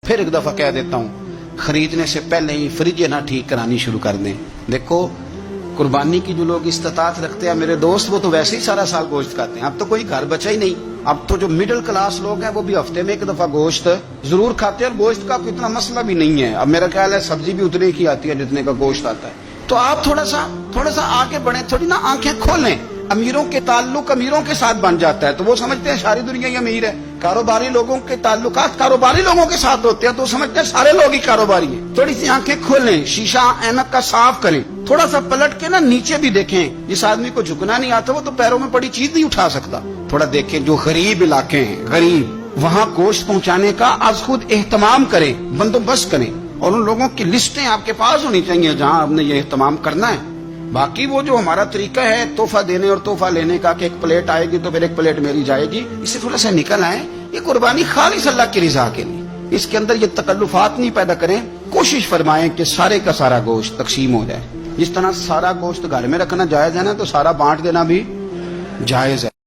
फिर एक दफा कह देता हूँ, खरीदने से पहले ही फ्रिज ना ठीक करानी शुरू कर दें। देखो कुर्बानी की जो लोग इस्तात रखते हैं मेरे दोस्त, वो तो वैसे ही सारा साल गोश्त खाते हैं। अब तो कोई घर बचा ही नहीं। अब तो जो मिडिल क्लास लोग हैं वो भी हफ्ते में एक दफा गोश्त जरूर खाते हैं, और गोश्त का कोई इतना मसला भी नहीं है। अब मेरा ख्याल है सब्जी भी उतने की आती है जितने का गोश्त आता है। तो आप थोड़ा सा आगे बढ़े, थोड़ी ना आंखें खोलें। अमीरों के ताल्लुक अमीरों के साथ बन जाता है तो वो समझते हैं सारी दुनिया ही अमीर है। कारोबारी लोगों के ताल्लुकात कारोबारी लोगों के साथ होते हैं तो समझते हैं सारे लोग ही कारोबारी हैं। थोड़ी सी आंखें खोलें, शीशा ऐनक का साफ करें, थोड़ा सा पलट के ना नीचे भी देखें। जिस आदमी को झुकना नहीं आता वो तो पैरों में पड़ी चीज नहीं उठा सकता। थोड़ा देखें जो गरीब इलाके हैं, गरीब, वहां गोश्त पहुंचाने का आज खुद एहतमाम करें, बंदोबस्त करें, और उन लोगों की लिस्टें आपके पास होनी चाहिए जहां आपने ये एहतमाम करना है। बाकी वो जो हमारा तरीका है तोहफा देने और तोहफा लेने का कि एक प्लेट आएगी तो फिर एक प्लेट मेरी जाएगी, इससे थोड़ा सा निकल आए। ये कुर्बानी खालिस अल्लाह की रिजा के लिए, इसके अंदर ये तकल्लुफात नहीं पैदा करें। कोशिश फरमाएं कि सारे का सारा गोश्त तकसीम हो जाए। जिस तरह सारा गोश्त घर में रखना जायज है ना, तो सारा बांट देना भी जायज है।